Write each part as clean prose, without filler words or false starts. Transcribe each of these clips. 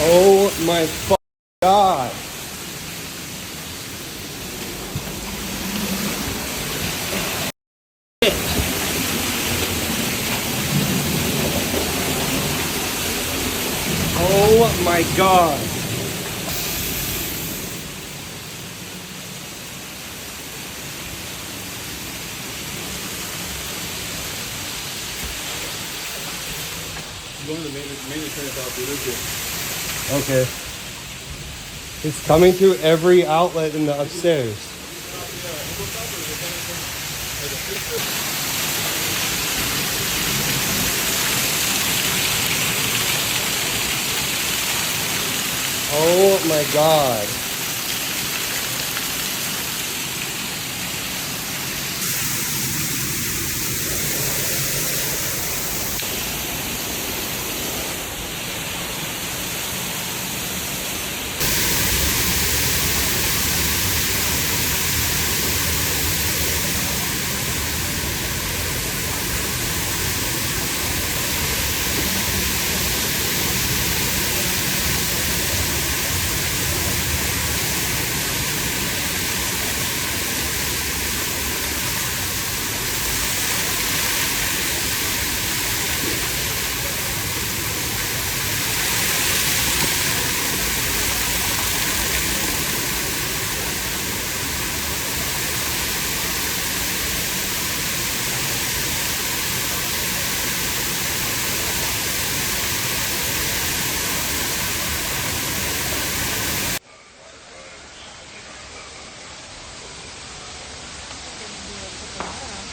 Oh my God. Oh my God. Going to the main turn about the Okay. It's coming through every outlet in the upstairs. Oh my God.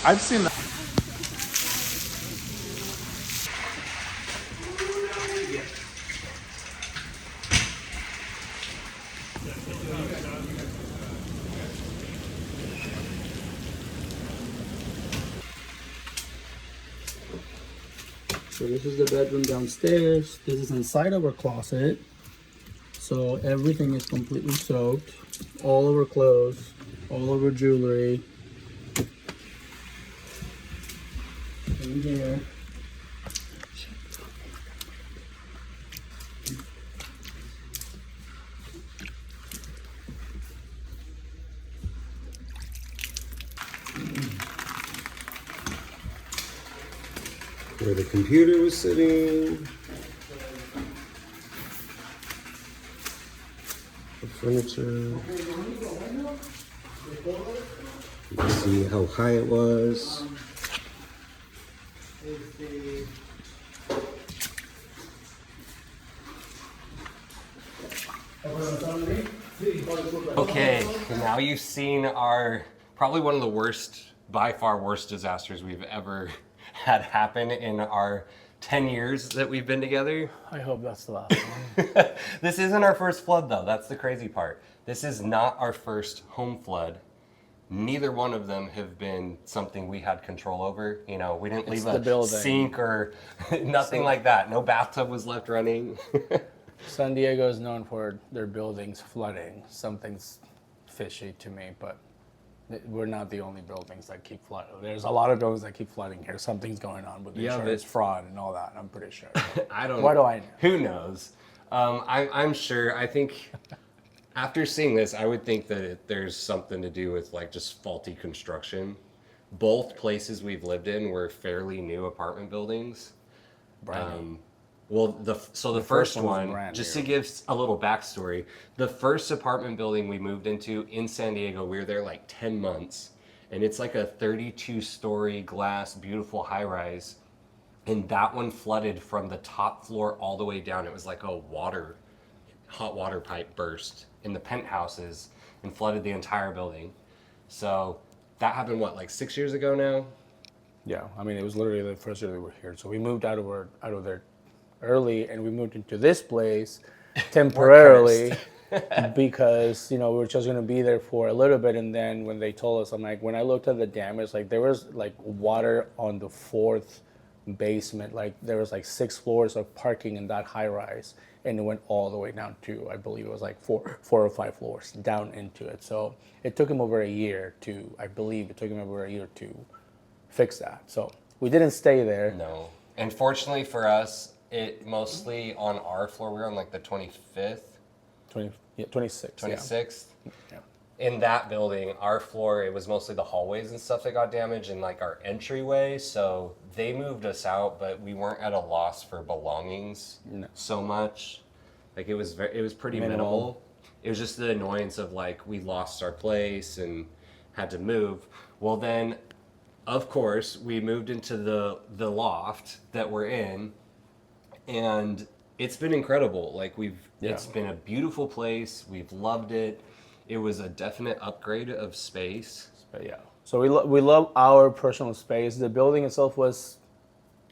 I've seen that. So this is the bedroom downstairs. This is inside of our closet. So everything is completely soaked. All of our clothes, all of our jewelry. In here. Where the computer was sitting. The furniture. You can see how high it was. Okay, now you've seen our probably one of the worst, by far worst disasters we've ever had happen in our 10 years that we've been together. I hope that's the last one. This isn't our first flood though, that's the crazy part. This is not our first home flood. Neither one of them have been something we had control over. You know, we didn't leave a sink or nothing like that. No bathtub was left running. San Diego is known for their buildings flooding. Something's fishy to me, but we're not the only buildings that keep flooding. There's a lot of buildings that keep flooding here. Something's going on with insurance fraud and all that. I'm pretty sure. I don't. Why do I know? Who knows? I'm sure. I think after seeing this, I would think that there's something to do with like just faulty construction. Both places we've lived in were fairly new apartment buildings. Brand new. Well, the first one, brand just new. to give a little backstory, the first apartment building we moved into in San Diego, we were there like 10 months, and it's like a 32-story glass, beautiful high-rise, and that one flooded from the top floor all the way down. It was like a hot water pipe burst in the penthouses and flooded the entire building. So that happened, what, like 6 years ago now? Yeah, I mean, it was literally the first year we were here. So we moved out of there early, and we moved into this place temporarily because, you know, we were just going to be there for a little bit. And then when they told us, I'm like, when I looked at the damage, like there was like water on the fourth basement. Like there was like 6 floors of parking in that high rise, and it went all the way down to, I believe it was like four or 5 floors down into it. So it took him over a year to, I believe it took him over a year to fix that. So we didn't stay there. No. And fortunately for us, it mostly on our floor. We were on like the 25th, 26. 26th. Yeah. In that building, our floor, it was mostly the hallways and stuff that got damaged and like our entryway. So they moved us out, but we weren't at a loss for belongings so much. Like it was pretty minimal. It was just the annoyance of like we lost our place and had to move. Well, then, of course, we moved into the loft that we're in, and it's been incredible. Like it's been a beautiful place. We've loved it. It was a definite upgrade of space. But yeah. So we love our personal space. The building itself was.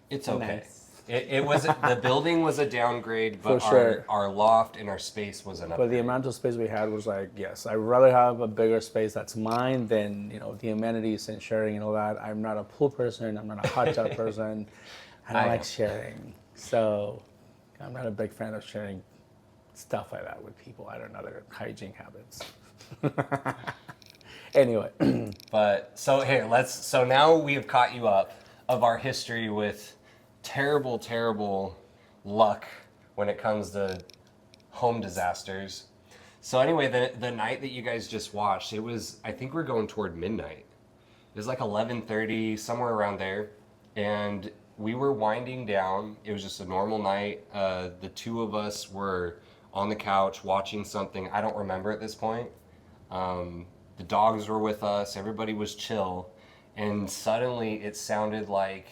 It's okay. Nice. It was the building was a downgrade, but our loft and our space was an upgrade. But the amount of space we had was like, yes, I'd rather have a bigger space that's mine than the amenities and sharing and all that. I'm not a pool person. I'm not a hot tub person. I don't like sharing. So I'm not a big fan of sharing stuff like that with people. I don't know their hygiene habits. Anyway. But so here, so now we have caught you up of our history with terrible luck when it comes to home disasters. So anyway, the night that you guys just watched, I think we're going toward midnight. It was like 11:30, somewhere around there. And we were winding down. It was just a normal night. The two of us were on the couch watching something. I don't remember at this point. The dogs were with us. Everybody was chill. And suddenly it sounded like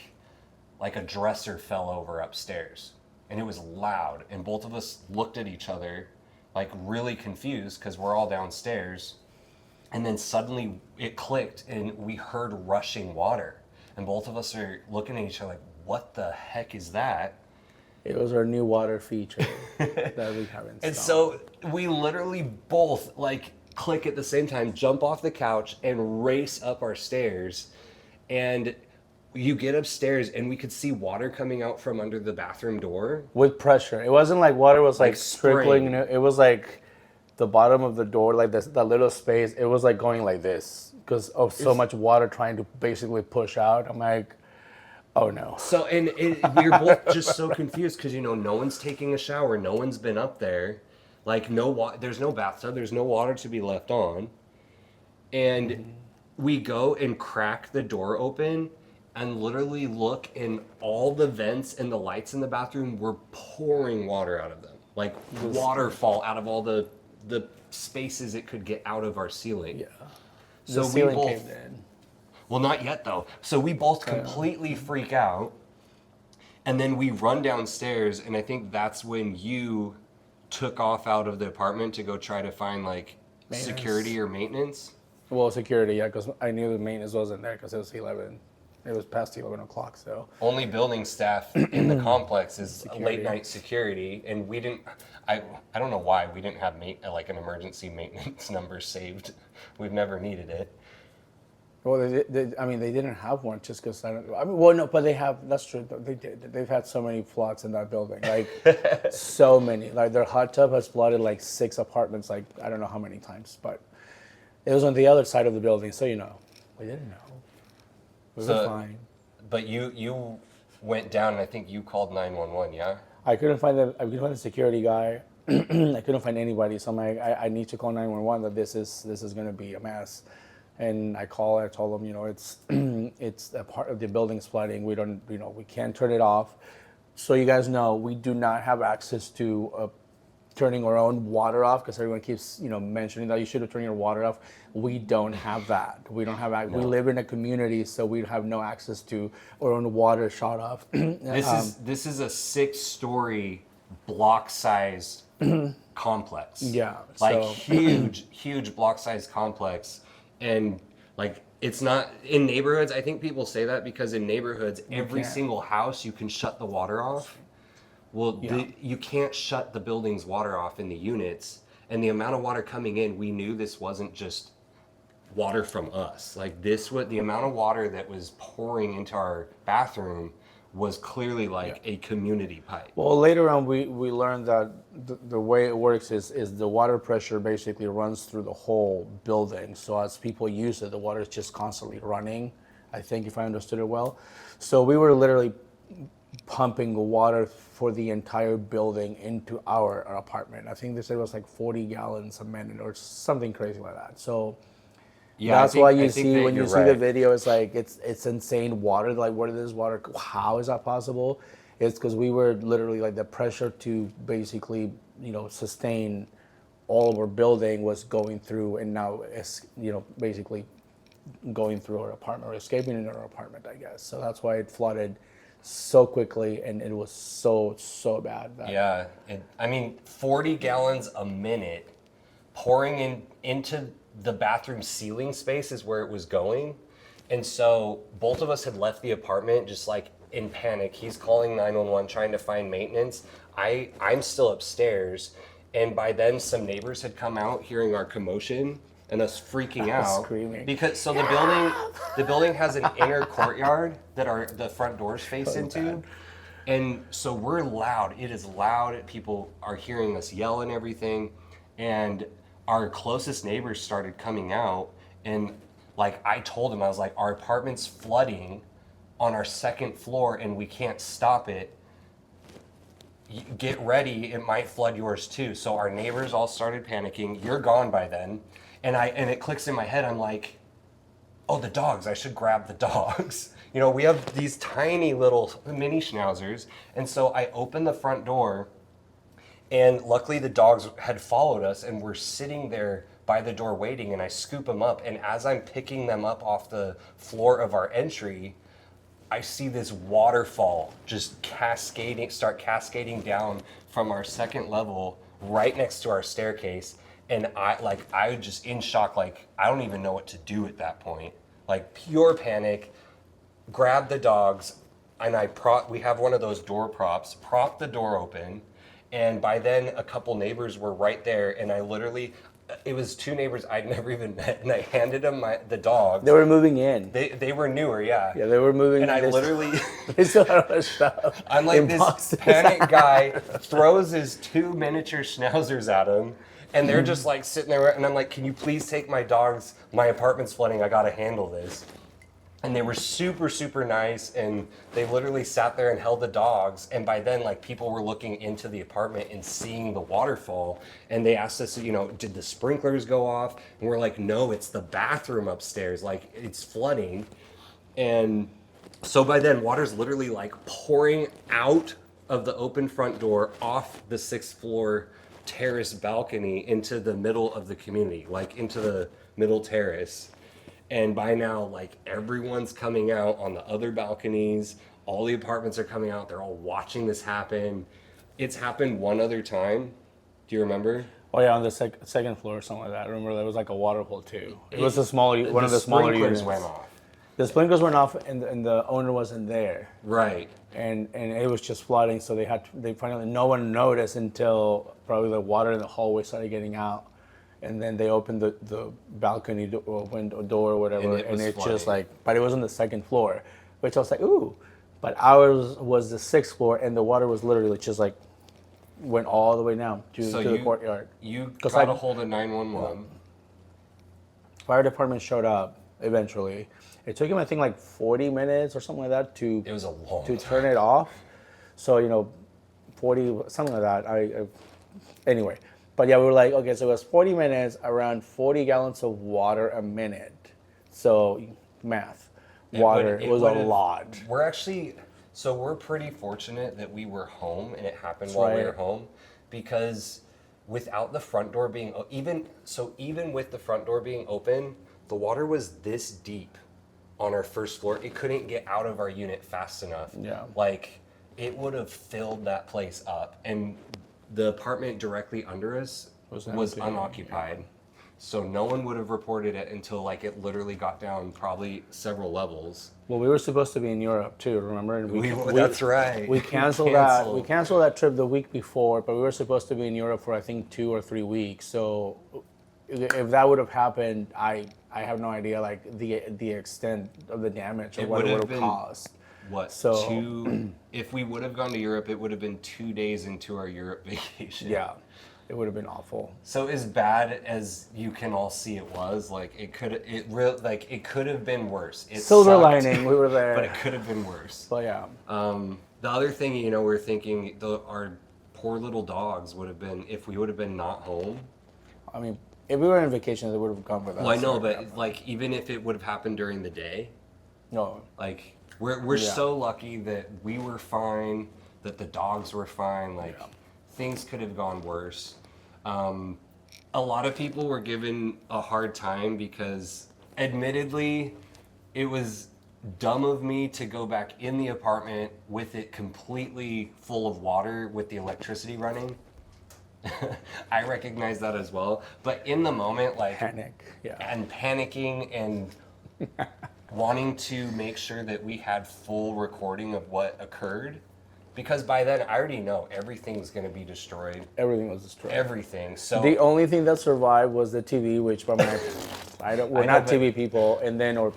a dresser fell over upstairs. And it was loud. And both of us looked at each other like really confused because we're all downstairs. And then suddenly it clicked and we heard rushing water. And both of us are looking at each other like, what the heck is that? It was our new water feature that we have installed. And so we literally both like click at the same time, jump off the couch and race up our stairs. And you get upstairs and we could see water coming out from under the bathroom door. With pressure. It wasn't like water was like trickling. spraying. It was like the bottom of the door, like that little space. It was like going like this because of so much water trying to basically push out. I'm like, oh no. So, and we were both just so confused because, no one's taking a shower. No one's been up there. Like, there's no bathtub. There's no water to be left on. And we go and crack the door open and literally look, and all the vents and the lights in the bathroom were pouring water out of them. Like waterfall out of all the spaces it could get out of our ceiling. Yeah. So the ceiling caved in. Well, not yet though. So we both completely freak out, and then we run downstairs, and I think that's when you took off out of the apartment to go try to find like security or maintenance. Well, security, yeah, because I knew the maintenance wasn't there because it was 11. It was past 11 o'clock, so. Only building staff in the complex is late night security, and we didn't. I don't know why we didn't have like an emergency maintenance number saved. We've never needed it. Well, they didn't have one just because no, but they have. That's true. They did. They've had so many floods in that building, like so many. Like their hot tub has flooded like 6 apartments, like I don't know how many times, but it was on the other side of the building, so we didn't know. We were fine. But you went down, and I think you called 911. Yeah. I couldn't find the security guy. I couldn't find anybody, so I'm like, I need to call 911. That this is going to be a mess. And I told them, it's a part of the building's flooding. We don't, we can't turn it off. So you guys know, we do not have access to turning our own water off because everyone keeps, mentioning that you should have turned your water off. We don't have that. We don't have. We live in a community, so we have no access to our own water shut off. This is a 6-story block-sized complex. Yeah, like huge block-sized complex. And like it's not in neighborhoods. I think people say that because in neighborhoods, every single house you can shut the water off. Well, you can't shut the building's water off in the units. And the amount of water coming in, we knew this wasn't just water from us. Like the amount of water that was pouring into our bathroom was clearly like a community pipe. Well, later on, we learned that the way it works is the water pressure basically runs through the whole building. So as people use it, the water is just constantly running, I think, if I understood it well. So we were literally pumping the water for the entire building into our apartment. I think they said it was like 40 gallons a minute or something crazy like that. So Yeah, that's why I you think see that when you you're see the right. video, it's like it's insane water. Like, where did this water? How is that possible? It's because we were literally like the pressure to basically sustain all of our building was going through, and now it's basically going through our apartment or escaping into our apartment, I guess. So that's why it flooded so quickly, and it was so bad. Yeah, I mean, 40 gallons a minute pouring into the bathroom ceiling space is where it was going. And so both of us had left the apartment just like in panic. He's calling 911 trying to find maintenance. I'm still upstairs, and by then some neighbors had come out hearing our commotion and us freaking out. Screaming. Because so the building has an inner courtyard that the front doors face into. And so we're loud. It is loud. People are hearing us yell and everything. And our closest neighbors started coming out. And like I told them, I was like, our apartment's flooding on our second floor and we can't stop it. Get ready, it might flood yours too. So our neighbors all started panicking. You're gone by then. And it clicks in my head, I'm like, oh, the dogs, I should grab the dogs. We have these tiny little mini schnauzers. And so I opened the front door, and luckily the dogs had followed us and were sitting there by the door waiting, and I scoop them up. And as I'm picking them up off the floor of our entry, I see this waterfall just start cascading down from our second level right next to our staircase. And I was just in shock, like, I don't even know what to do at that point. Like, pure panic, grab the dogs, and we have one of those door props, prop the door open, and by then a couple neighbors were right there, and it was two neighbors I'd never even met, and I handed them the dogs. They were moving in. They were newer, yeah. Yeah, they were moving and in. I literally... They still had all stuff. I'm like, in this boxes. panic guy throws his two miniature schnauzers at him, and they're just like sitting there, and I'm like, can you please take my dogs? My apartment's flooding, I gotta handle this. And they were super, super nice, and they literally sat there and held the dogs. And by then, like, people were looking into the apartment and seeing the waterfall, and they asked us, did the sprinklers go off? And we're like, no, it's the bathroom upstairs, like, it's flooding. And so by then, water's literally like pouring out of the open front door off the 6th floor terrace balcony into the middle of the community, like into the middle terrace. And by now, like, everyone's coming out on the other balconies. All the apartments are coming out. They're all watching this happen. It's happened one other time. Do you remember? Oh yeah, on the second floor or something like that. I remember there was like a waterfall too. It was a small, one of the smaller units. The sprinklers went off. The sprinklers went off, and the owner wasn't there. Right. And it was just flooding, so they finally, no one noticed until probably the water in the hallway started getting out, and then they opened the balcony window door or whatever, and it just like, but it was on the second floor, which I was like, ooh, but ours was the 6th floor, and the water was literally just like went all the way down to the courtyard. You got a hold of 911. Fire department showed up eventually. It took him, I think, like 40 minutes or something like that It was a long time. turn it off. So 40 something like that. Anyway, but yeah, we were like, okay, so it was 40 minutes, around 40 gallons of water a minute. So math, water, it was a lot. We're pretty fortunate that we were home and it happened while we were home, because without the front door being even with the front door being open, the water was this deep on our first floor. It couldn't get out of our unit fast enough. Yeah. Like, it would have filled that place up, and the apartment directly under us was unoccupied. Yeah. So no one would have reported it until like it literally got down probably several levels. Well, we were supposed to be in Europe too, remember? And that's right. We canceled that. We canceled that trip the week before, but we were supposed to be in Europe for I think 2 or 3 weeks. So if that would have happened, I have no idea like the extent of the damage or what it would have caused. If we would have gone to Europe, it would have been 2 days into our Europe vacation. Yeah, it would have been awful. So as bad as you can all see it was, like it could have been worse. Silver lining, we were there. But it could have been worse. But yeah. The other thing, you know, we're thinking our poor little dogs would have been, if we would have been not home. I mean, if we were on vacation, they would have gone with us. Well, I know, or but whatever. like even if it would have happened during the day, No. like we're Yeah. so lucky that we were fine, that the dogs were fine. Like Yeah. things could have gone worse. A lot of people were given a hard time because, admittedly, it was dumb of me to go back in the apartment with it completely full of water with the electricity running. I recognize that as well. But in the moment, like, Panic. Yeah. and panicking and wanting to make sure that we had full recording of what occurred, because by then I already know everything's going to be destroyed. Everything was destroyed. Everything. So The only thing that survived was the TV, which by my, we're I know, not but- TV people, and then or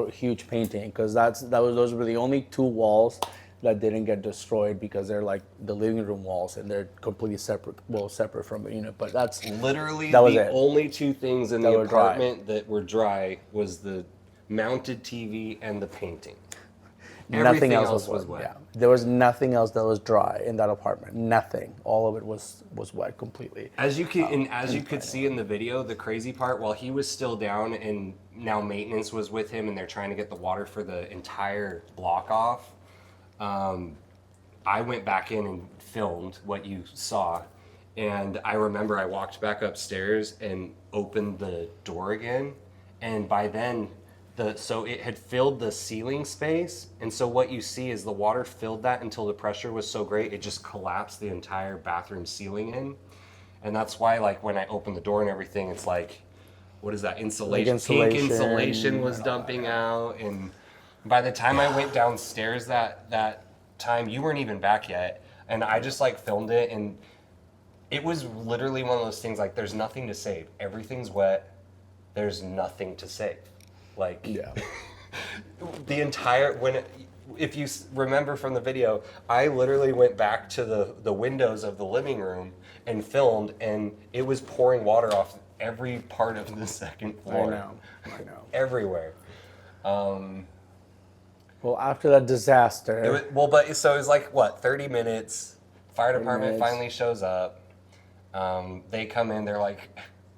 huge painting, because those were the only two walls that didn't get destroyed because they're like the living room walls and they're completely separate from the unit. But that's literally that was the it. only two things in That the were dry. apartment that were dry was the mounted TV and the painting. Nothing Everything else was wet. Yeah, there was nothing else that was dry in that apartment. Nothing. All of it was wet completely. As you could, and as you could see in the video, the crazy part, while he was still down and now maintenance was with him and they're trying to get the water for the entire block off, I went back in and filmed what you saw. And I remember I walked back upstairs and opened the door again. And by then, so it had filled the ceiling space. And so what you see is the water filled that until the pressure was so great, it just collapsed the entire bathroom ceiling in. And that's why, like, when I opened the door and everything, it's like, what is that? Insulation. Pink insulation was dumping out. And by the time I went downstairs that time, you weren't even back yet. And I just like filmed it, and it was literally one of those things like, there's nothing to save. Everything's wet. There's nothing to save. Like, Yeah. the entire, if you remember from the video, I literally went back to the windows of the living room and filmed, and it was pouring water off every part of the second floor. I know. Everywhere. Well, after that disaster, So it was like, what, 30 minutes, fire department minutes. finally shows up. They come in, they're like,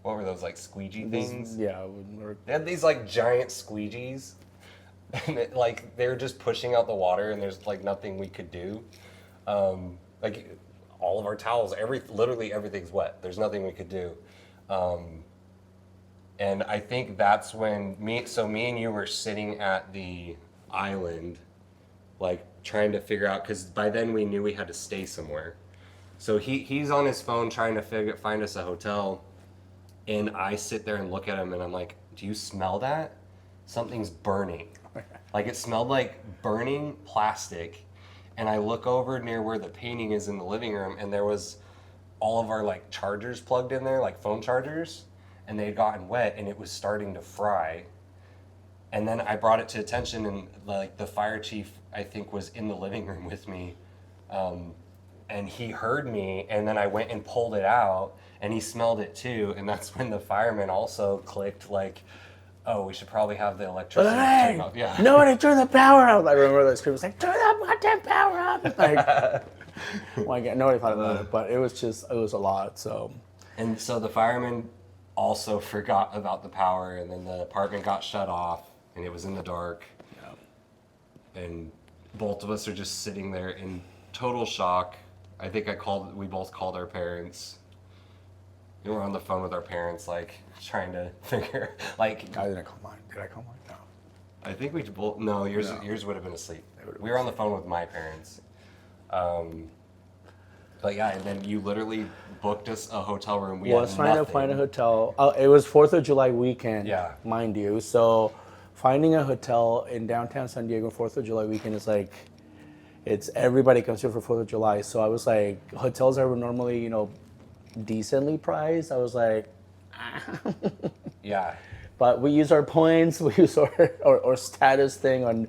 what were those, like squeegee things? yeah, They had these like giant squeegees, and they were just pushing out the water, and there's like nothing we could do. Like all of our towels, literally everything's wet. There's nothing we could do. And I think that's when me and you were sitting at the island, like trying to figure out, because by then we knew we had to stay somewhere. So he's on his phone trying to find us a hotel. And I sit there and look at him and I'm like, do you smell that? Something's burning. Like, it smelled like burning plastic. And I look over near where the painting is in the living room, and there was all of our like chargers plugged in there, like phone chargers, and they had gotten wet and it was starting to fry. And then I brought it to attention, and like the fire chief, I think, was in the living room with me. And he heard me, and then I went and pulled it out, and he smelled it too. And that's when the fireman also clicked, like, oh, we should probably have the electricity turned off. Yeah. nobody turn the power up. I remember that scream was like, turn that goddamn power up. Like, well, again, nobody thought about it, but it was a lot. So, And so the fireman also forgot about the power, and then the apartment got shut off, and it was in the dark. And both of us are just sitting there in total shock. I think we both called our parents. We were on the phone with our parents, like, trying to figure, like, I didn't call mine. Did I call mine? No. I think we both, no, yours would have been asleep. We were on the phone with my parents. But yeah, and then you literally booked us a hotel room. We Was had trying to nothing. find a hotel. It was 4th of July weekend, Yeah. mind you. So finding a hotel in downtown San Diego 4th of July weekend is like, it's everybody comes here for 4th of July. So I was like, hotels that were normally, decently priced, I was like, Yeah. but we use our points, we use our status thing on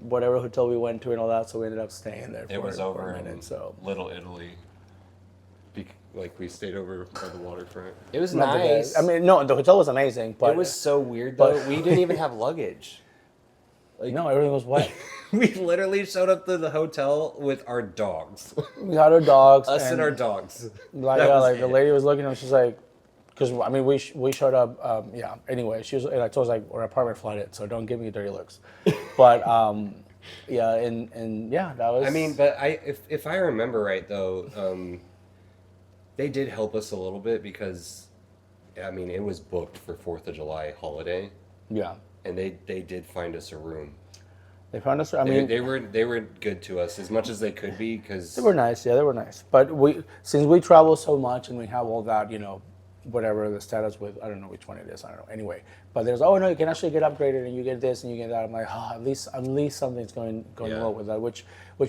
whatever hotel we went to and all that. So we ended up staying there It was for over a in minute. So Little Italy. Like, we stayed over by the waterfront. It was Not the nice. best. I mean, no, the hotel was amazing, but it was so weird though. but- We didn't even have luggage. no, everything was wet. We literally showed up to the hotel with our dogs. We had our dogs. Us and our dogs. Like, That yeah, was like the it. lady was looking at us, she's like, because I mean, we showed up, yeah. Anyway, she was, and I told her like, our apartment flooded, so don't give me dirty looks. But yeah, and yeah, that was. I mean, but if I remember right though, they did help us a little bit because, I mean, it was booked for 4th of July holiday, yeah, and they did find us a room. they found us. I mean, They were good to us as much as they could be because they were nice. Yeah, they were nice. But since we travel so much and we have all that, whatever the status with, I don't know which one it is. I don't know. Anyway, but there's, oh no, you can actually get upgraded and you get this and you get that. I'm like, oh, at least something's going Yeah. well with that, which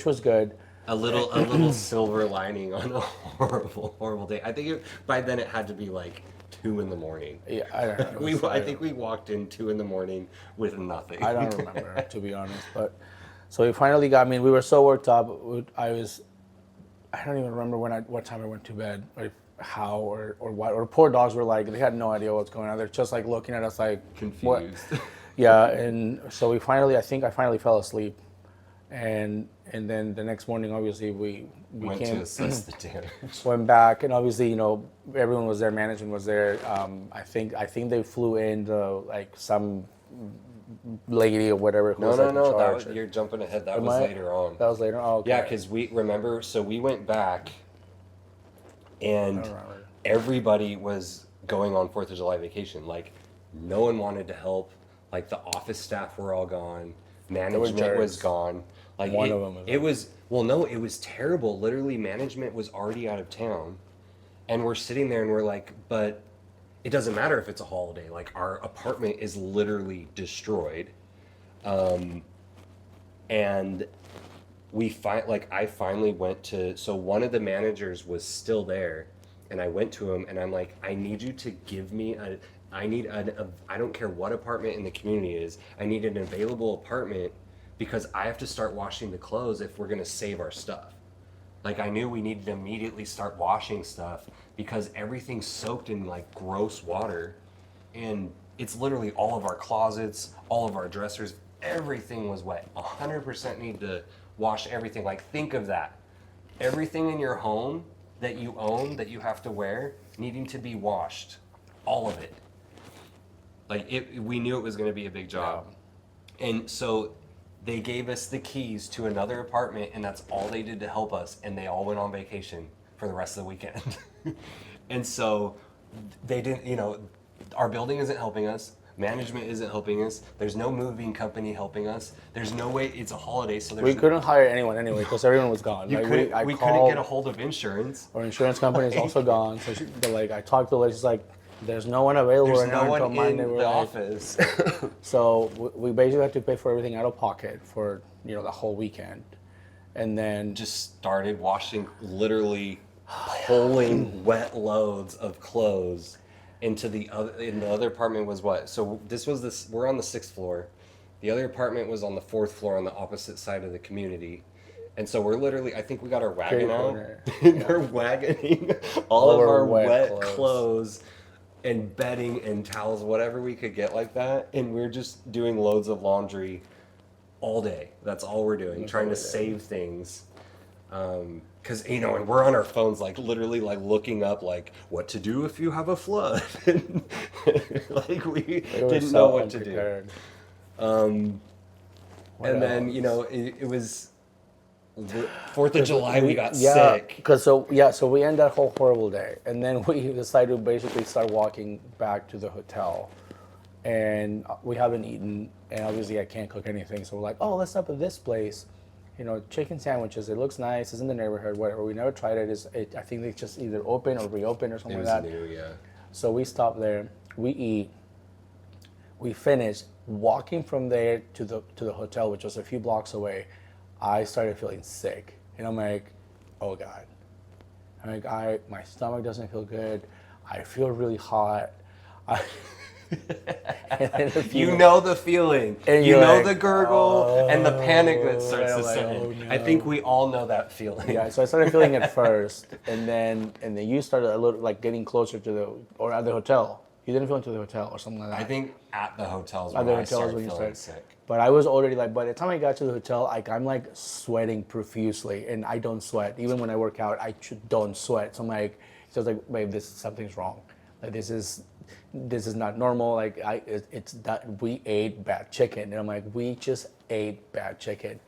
was good. a little silver lining on a horrible day. I think by then it had to be like 2 in the morning. Yeah, I don't know. I think we walked in 2 in the morning with nothing. I don't remember, to be honest. But so we finally got. I mean, we were so worked up. I don't even remember what time I went to bed, or how, or what. Or poor dogs were like, they had no idea what's going on. They're just like looking at us like Confused. What? Yeah, and so I think I finally fell asleep, and then the next morning, obviously we Went came, to assess the damage. went back, and obviously everyone was there, management was there. I think they flew in like some lady or whatever. Who was, like, in No. charge. You're jumping ahead. That Am was I? later on. That was later. Oh, okay. Yeah, because we remember. So we went back, and remember. everybody was going on 4th of July vacation. Like, no one wanted to help. Like, the office staff were all gone. Management was jerks. gone. Like, One of them was it was terrible. Literally, management was already out of town, and we're sitting there and we're like, but it doesn't matter if it's a holiday. Like, our apartment is literally destroyed. And I finally went to, so one of the managers was still there, and I went to him and I'm like, I need you to give me I don't care what apartment in the community it is, I need an available apartment because I have to start washing the clothes if we're gonna save our stuff. Like, I knew we needed to immediately start washing stuff because everything's soaked in like gross water, and it's literally all of our closets, all of our dressers, everything was wet. 100% need to wash everything. Like, think of that. Everything in your home that you own, that you have to wear, needing to be washed. All of it. Like, we knew it was going to be a big job. And so they gave us the keys to another apartment, and that's all they did to help us, and they all went on vacation for the rest of the weekend. And so they didn't, our building isn't helping us. Management isn't helping us. There's no moving company helping us. There's no way, it's a holiday, so We couldn't hire anyone anyway because everyone was gone. we couldn't get a hold of insurance. Our insurance company is also gone. So I talked to the lady. She's like, "There's no one available There's right now no until one Monday." in We're the like, office. so we basically had to pay for everything out of pocket for the whole weekend, and then Just started washing, literally pulling wet loads of clothes into the other apartment was what? So we're on the 6th floor. The other apartment was on the 4th floor on the opposite side of the community. And so we're literally, I think we got our wagon out. We're wagoning all of our wet clothes and bedding and towels, whatever we could get like that. And we're just doing loads of laundry all day. That's all we're doing, trying to save things. Because, and we're on our phones, like, literally, like, looking up, like, what to do if you have a flood. Like, we didn't know what to do. And then, it was 4th of July, we got sick. So we end that whole horrible day, and then we decided to basically start walking back to the hotel, and we haven't eaten, and obviously I can't cook anything, so we're like, oh, let's stop at this place, chicken sandwiches. It looks nice. It's in the neighborhood. Whatever. We never tried it. I think they just either open or reopen or something like that. New, yeah. So we stop there. We eat. We finish walking from there to the hotel, which was a few blocks away. I started feeling sick, and I'm like, oh God. I'm like, my stomach doesn't feel good. I feel really hot. You know the feeling. And you know like, the gurgle and the panic that starts to set in. oh, no. I think we all know that feeling. Yeah, so I started feeling it first, and then you started a little like getting closer to the hotel. You didn't feel into the hotel or something like that. I think at the hotels At when the I hotels started when you feeling started. sick. But I was already like, by the time I got to the hotel, like I'm like sweating profusely, and I don't sweat. Even when I work out, I don't sweat. So I'm like, so I was like, babe, something's wrong. Like this is not normal. Like it's that we ate bad chicken, and I'm like, we just ate bad chicken.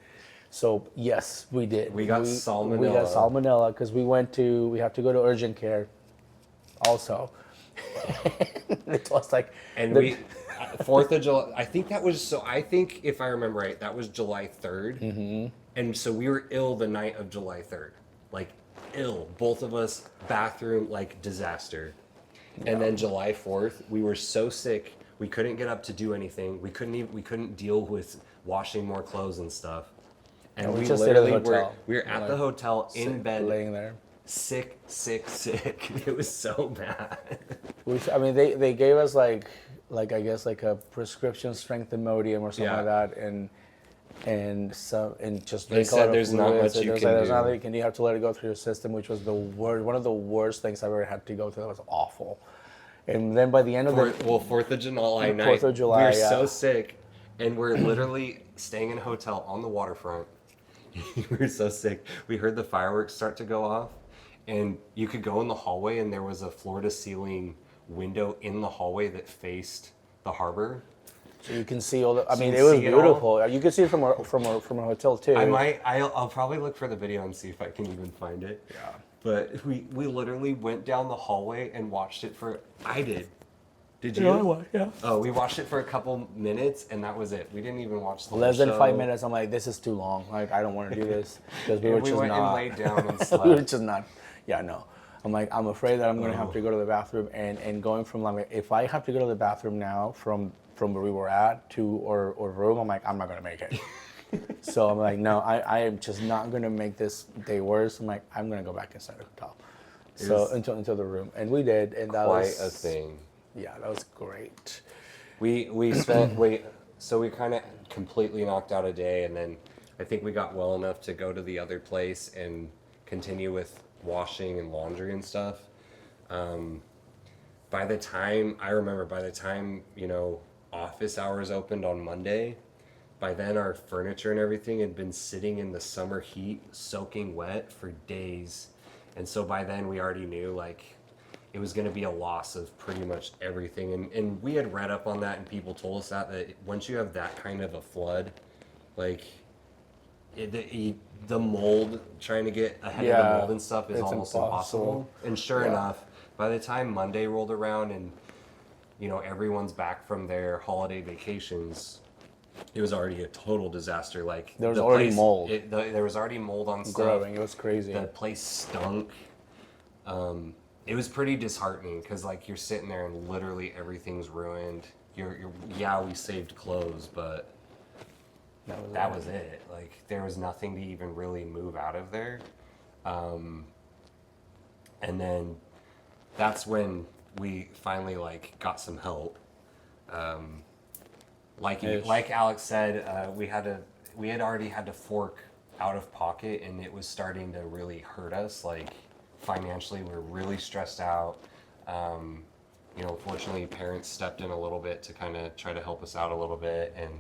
So yes, we did. We got salmonella. We got salmonella because we have to go to urgent care. Also, it was like, And we 4th of July. I think that was so. I think if I remember right, that was July 3rd. Mm-hmm. And so we were ill the night of July 3rd, like ill, both of us. Bathroom like disaster. Yeah. And then July 4th, we were so sick we couldn't get up to do anything. We couldn't deal with washing more clothes and stuff. And we just stayed at the literally hotel. we were at the hotel in sick, bed, laying there. sick. It was so bad. I mean, they gave us like I guess like a prescription strength Imodium or something Yeah. like that, and just They drink a said lot of there's not fluids. much you There's can there's do. nothing you can do. You have to let it go through your system, which was one of the worst things I've ever had to go through. That was awful. And then by the end of the 4th of July night, 4th of July, we were yeah. so sick, and we're literally staying in a hotel on the waterfront. We were so sick. We heard the fireworks start to go off, and you could go in the hallway, and there was a floor-to-ceiling window in the hallway that faced the harbor. so you can see all the. I So mean, you it was see it all? beautiful. You can see it from a hotel too. I'll probably look for the video and see if I can even find it. Yeah. But we literally went down the hallway and watched it for. I did. Did you? Yeah. Oh, we watched it for a couple minutes, and that was it. We didn't even watch the Less whole than show. 5 minutes. I'm like, this is too long. Like, I don't want to do this because we And were we just went not. and laid down and slept. we were just not. Yeah, no. I'm like, I'm afraid that I'm going to have Oh. to go to the bathroom, and going from like, if I have to go to the bathroom now from where we were at to our room, I'm like, I'm not going to make it. So I'm like, no, I am just not going to make this day worse. I'm like, I'm going to go back inside the hotel. So into the room, and we did, and that Quite was a thing. Yeah, that was great. We so we kind of completely knocked out a day, and then I think we got well enough to go to the other place and continue with washing and laundry and stuff. By the time office hours opened on Monday, by then our furniture and everything had been sitting in the summer heat, soaking wet for days, and so by then we already knew like it was going to be a loss of pretty much everything, and we had read up on that, and people told us that once you have that kind of a flood, like the mold, trying to get ahead of the mold and stuff is it's almost impossible. impossible. And sure enough, by the time Monday rolled around and everyone's back from their holiday vacations, it was already a total disaster. Like There was already mold. There was already mold on stuff. Growing, it was crazy. The place stunk. It was pretty disheartening because like you're sitting there and literally everything's ruined. We saved clothes, but that was it. Like there was nothing to even really move out of there. And then that's when we finally like got some help. Like Alex said, we had already had to fork out of pocket, and it was starting to really hurt us. Like financially, we were really stressed out. Fortunately, parents stepped in a little bit to kind of try to help us out a little bit, and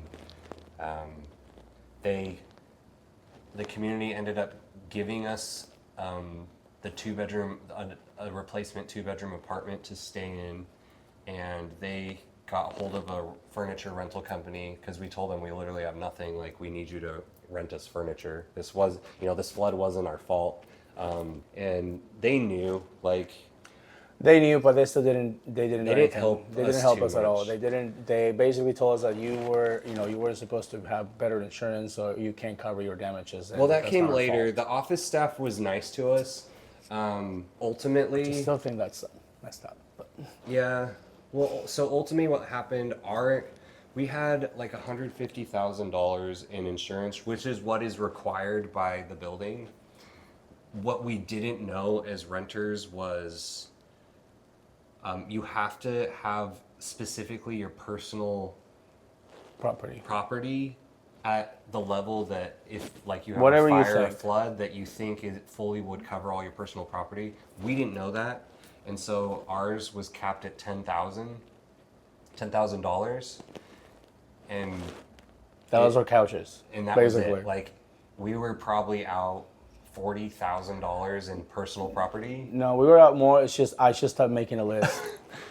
the community ended up giving us the 2-bedroom, a replacement 2-bedroom apartment to stay in, and they got hold of a furniture rental company because we told them we literally have nothing. Like, we need you to rent us furniture. This flood wasn't our fault, and they knew, like. They knew, but they still didn't. They didn't help. They didn't help too us at all. much. They didn't. They basically told us that you weren't supposed to have better insurance, so you can't cover your damages. Well, that that's came not our later. fault. The office staff was nice to us. Ultimately, I still think that's messed up. But yeah. Well, so ultimately, what happened? We had like $150,000 in insurance, which is what is required by the building. What we didn't know as renters was, you have to have specifically your personal property at the level that if like you have Whatever a you fire or think. flood that you think it fully would cover all your personal property. We didn't know that, And so ours was capped at $10,000, and That was our couches, that basically. was it. Like, we were probably out $40,000 in personal property. No, we were out more. I just stopped making a list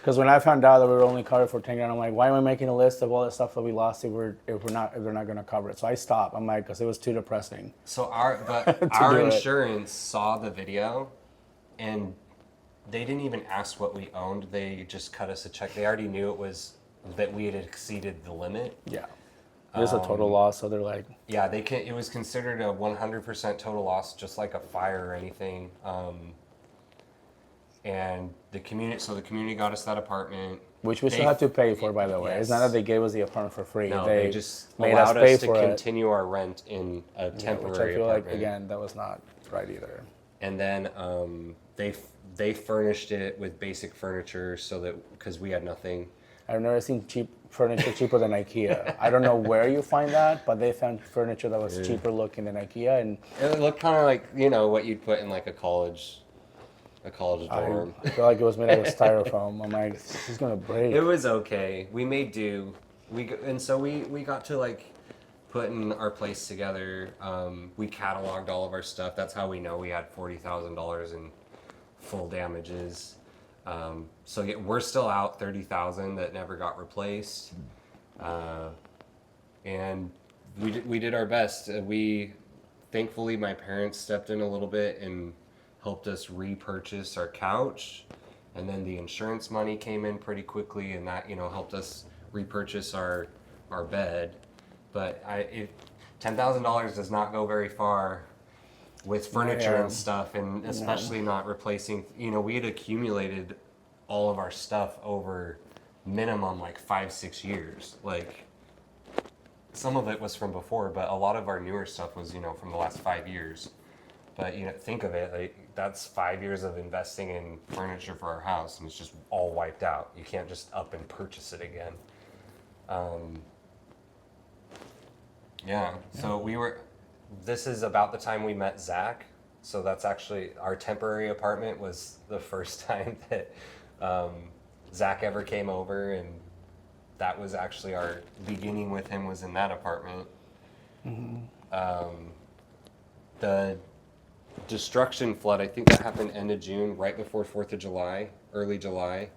because when I found out that we were only covered for 10 grand, I'm like, why am I making a list of all the stuff that we lost if they're not going to cover it? So I stopped. I'm like, because it was too depressing. So our insurance saw the video, and they didn't even ask what we owned. They just cut us a check. They already knew it was that we had exceeded the limit. Yeah, it was a total loss. So they're like, yeah, it was considered a 100% total loss, just like a fire or anything. And the community got us that apartment, which we still have to pay for, by the way. Yes. It's not that they gave us the apartment for free. No, they just made allowed us pay us to for it. continue our rent in a temporary which I feel apartment. like, again, that was not right either. And then they furnished it with basic furniture so that, because we had nothing. I've never seen cheap furniture cheaper than IKEA. I don't know where you find that, but they found furniture that was cheaper looking than IKEA, and It looked kind of like, what you'd put in like a college dorm. I feel like it was made out of styrofoam. I'm like, this is gonna break. It was okay. We made do. We got to like putting our place together. We cataloged all of our stuff. That's how we know we had $40,000 in full damages. So yeah, we're still out $30,000 that never got replaced, and we did our best. Thankfully my parents stepped in a little bit and helped us repurchase our couch, and then the insurance money came in pretty quickly, and that helped us repurchase our bed. But $10,000 does not go very far with furniture and stuff, and especially not replacing. We had accumulated all of our stuff over minimum like 5-6 years. Like, some of it was from before, but a lot of our newer stuff was from the last 5 years. But think of it, like, that's 5 years of investing in furniture for our house, and it's just all wiped out. You can't just up and purchase it again. So this is about the time we met Zach. So that's actually, our temporary apartment was the first time that Zach ever came over, and that was actually our beginning with him, was in that apartment. The destruction flood, I think that happened end of June, right before 4th of July, early July.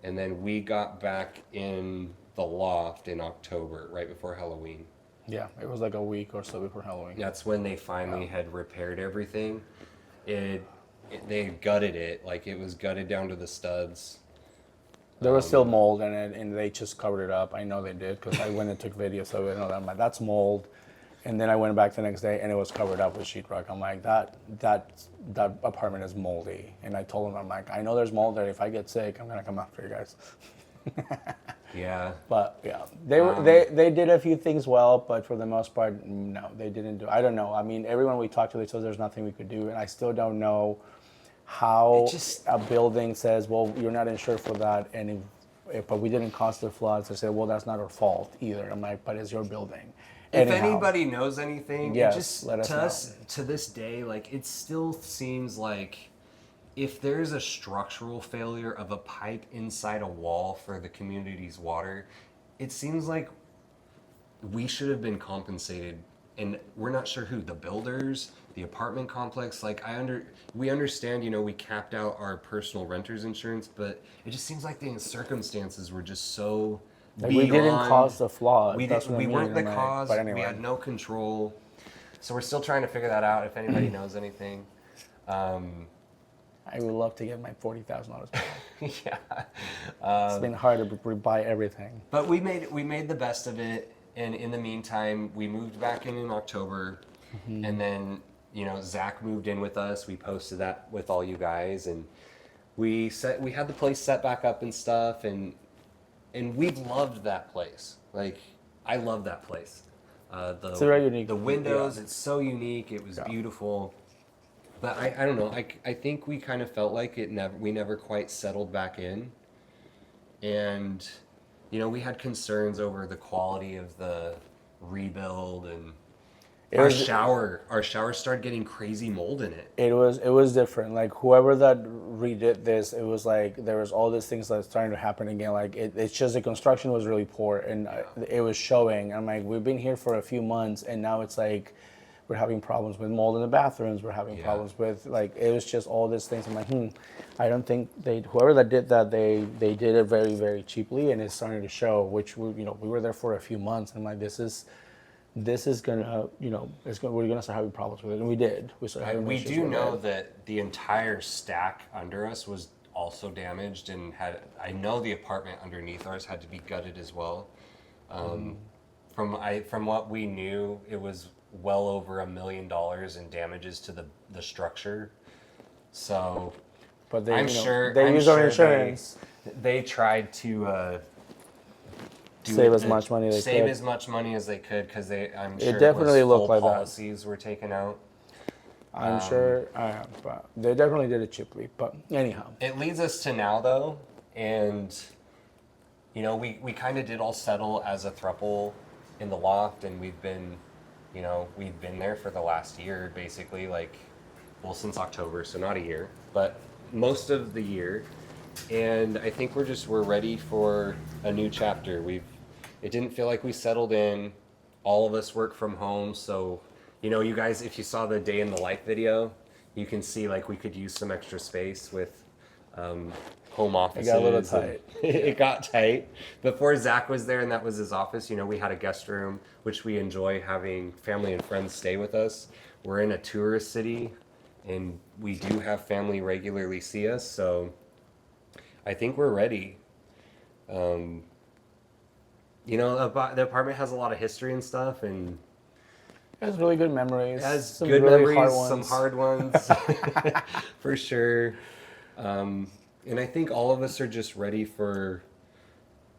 And then we got back in the loft in October, right before Halloween. Yeah, it was like a week or so before Halloween. That's when they finally had repaired everything. They gutted it, like it was gutted down to the studs. There was still mold in it, and they just covered it up. I know they did, because I went and took videos of it, and I'm like, that's mold. And then I went back the next day, and it was covered up with sheetrock. I'm like, that apartment is moldy. And I told them, I'm like, I know there's mold there. If I get sick, I'm gonna come after you guys. Yeah. But yeah, they did a few things well, but for the most part, no, they didn't do. I don't know. I mean, everyone we talked to, they said there's nothing we could do, and I still don't know how a building says, well, you're not insured for that, and but we didn't cause the floods. They said, well, that's not our fault either. I'm like, but it's your building. If anybody knows anything, yes, let us know. To this day, like, it still seems like if there's a structural failure of a pipe inside a wall for the community's water, it seems like we should have been compensated, and we're not sure who, the builders, the apartment complex. Like, we understand, we capped out our personal renter's insurance, but it just seems like the circumstances were just so like we didn't cause the flood. We weren't the cause. But anyway. We had no control. So we're still trying to figure that out. If anybody knows anything, I would love to get my $40,000 back. Yeah. It's been hard to buy everything. But we made the best of it, and in the meantime, we moved back in October, and then Zach moved in with us. We posted that with all you guys, and we had the place set back up and stuff, and we loved that place. Like, I love that place. It's very unique. The windows, it's so unique. It was beautiful. But I don't know. I think we kind of felt like we never quite settled back in. And, we had concerns over the quality of the rebuild, and Our shower started getting crazy mold in it. It was different. Like whoever that redid this, it was like there was all these things that's starting to happen again. Like it's just the construction was really poor, and it was showing. I'm like, we've been here for a few months, and now it's like we're having problems with mold in the bathrooms. We're having problems with like it was just all these things. I'm like, I don't think whoever that did that they did it very very cheaply, and it's starting to show. Which we were there for a few months, and I'm like, this is gonna, we're gonna start having problems with it, and we did. We started having We issues do with know it. that the entire stack under us was also damaged and I know the apartment underneath ours had to be gutted as well. From what we knew, it was well over $1 million in damages to the structure. So, But I'm sure they use our insurance. They tried to Save as much money they save could. as much money as they could because I'm sure definitely it was looked full like that. policies were taken out. I'm sure, but they definitely did it cheaply. But anyhow, It leads us to now though, and we kind of did all settle as a throuple in the loft, and we've been there for the last year basically, since October, so not a year, but most of the year. And I think we're ready for a new chapter. It didn't feel like we settled in. All of us work from home, so you guys, if you saw the day in the life video, you can see we could use some extra space with home offices. it got a little tight. It got tight. Before Zach was there and that was his office, we had a guest room, which we enjoy having family and friends stay with us. We're in a tourist city, and we do have family regularly see us, so I think we're ready. The apartment has a lot of history and stuff, and it has really good memories. it has some good really memories, hard ones. some hard ones, for sure. And I think all of us are just ready for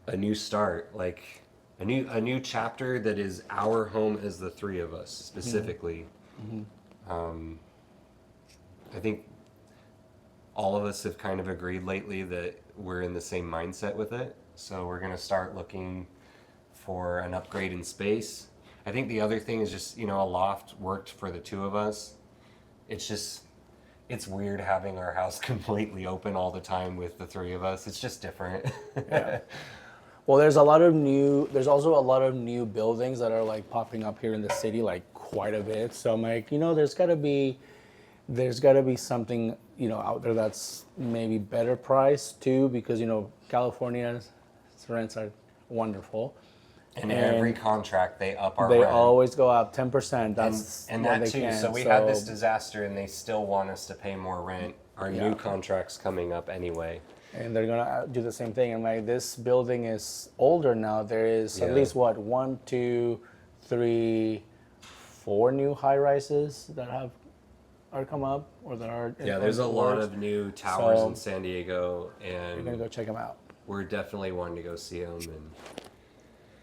a new start, like a new chapter that is our home as the three of us specifically. Mm-hmm. I think all of us have kind of agreed lately that we're in the same mindset with it. So we're going to start looking for an upgrade in space. I think the other thing is just, a loft worked for the two of us. It's weird having our house completely open all the time with the three of us. It's just different. Yeah. Well, there's also a lot of new buildings that are popping up here in the city, quite a bit. So I'm like, there's gotta be something, out there that's maybe better priced too, because, California's rents are wonderful. And every contract, they up our They rent. always go up 10%. That's and what that they too. can. So we had this disaster, and they still want us to pay more rent. Our new contract's coming up anyway. And they're gonna do the same thing. And this building is older now. There is at least 1, 2, 3, 4 new high rises that are come up or that are. There's a lot of new towers in San Diego, and we're gonna go check them out. We're definitely wanting to go see them and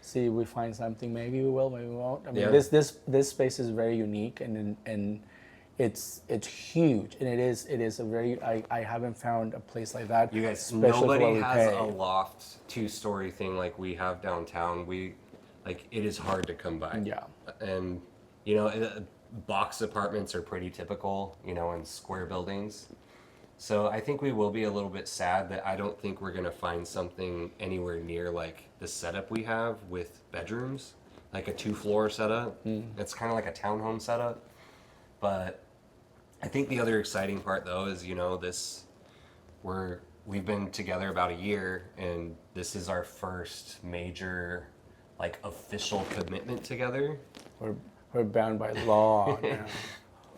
see if we find something. Maybe we will, maybe we won't. I mean, this space is very unique, and it's huge, and it is a very. I haven't found a place like that. You guys, nobody has a loft 2-story thing like we have downtown. It is hard to come by. Yeah. And box apartments are pretty typical, in square buildings. So I think we will be a little bit sad that I don't think we're gonna find something anywhere near the setup we have with bedrooms, like a 2-floor setup. It's kind of like a townhome setup. But I think the other exciting part though is we've been together about a year, and this is our first major official commitment together. We're bound by law.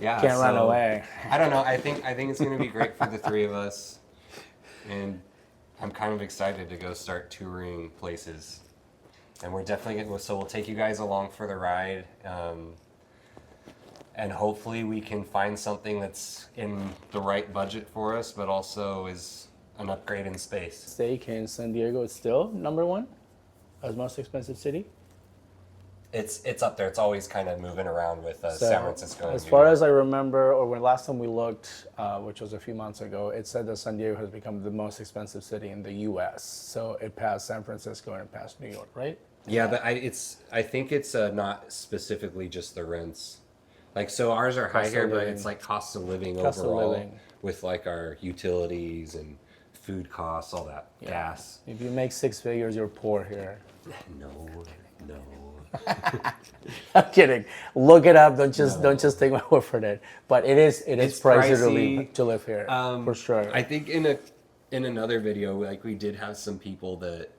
Yeah, can't run away. I don't know. I think it's going to be great for the three of us, and I'm kind of excited to go start touring places. And we're definitely we'll take you guys along for the ride, and hopefully we can find something that's in the right budget for us, but also is an upgrade in space. Steak in San Diego is still #1 as most expensive city. It's up there. It's always kind of moving around with San Francisco. As far as I remember, or when last time we looked, which was a few months ago, it said that San Diego has become the most expensive city in the U.S. So it passed San Francisco and it passed New York, right? Yeah, but I think it's not specifically just the rents. Like, so ours are high Cost of here, but living. it's like cost of living Cost of overall living. with like our utilities and food costs, all that, gas. If you make 6 figures, you're poor here. No. I'm kidding. Look it up. Don't just take my word for it. But it's pricey to live here for sure. I think in another video, like we did have some people that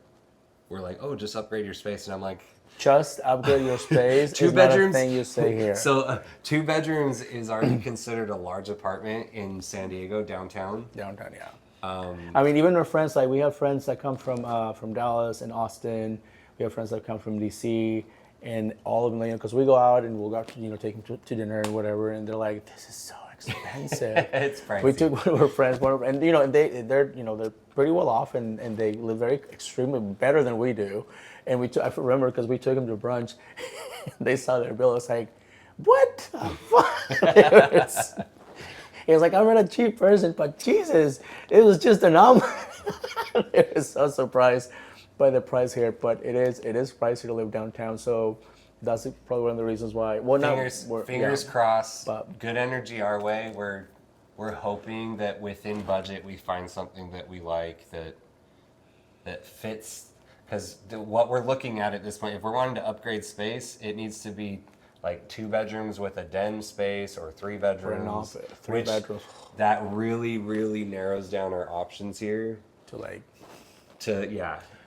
were like, "Oh, just upgrade your space," and I'm like, just upgrade your space. two is bedrooms. Not a thing you say here. So 2 bedrooms is already considered a large apartment in San Diego downtown. Downtown, yeah. I mean, even our friends, like we have friends that come from Dallas and Austin. We have friends that come from DC, and all of them, because we go out and we'll go out to, take them to dinner and whatever, and they're like, "This is so expensive." It's pricey. We took one of our friends, and they're pretty well off, and they live very extremely better than we do. And I remember because we took them to brunch, they saw their bill. It's like, what the fuck? He was like, I'm not a cheap person, but Jesus, it was just an omelet. They were so surprised by the price here, but it is pricey to live downtown. So that's probably one of the reasons why. Well, fingers crossed. But good energy our way. We're hoping that within budget we find something that we like that fits. Because what we're looking at this point, if we're wanting to upgrade space, it needs to be like 2 bedrooms with a den space or 3 bedrooms. For an office, 3 bedrooms. That really, really narrows down our options here.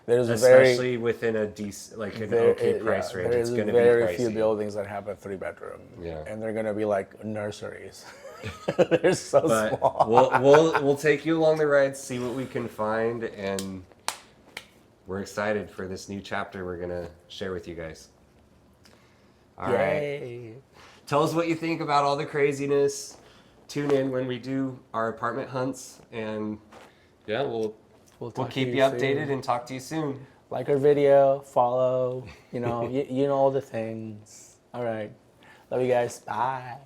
There's especially within a decent, like an okay price range. It's going to be pricey. Very few buildings that have a 3 bedroom. Yeah. And they're going to be like nurseries. They're so small. We'll take you along the ride, see what we can find, and we're excited for this new chapter we're going to share with you guys. All right. Tell us what you think about all the craziness. Tune in when we do our apartment hunts, and we'll keep you updated and talk to you soon. Like our video, follow, you know all the things. All right. Love you guys. Bye.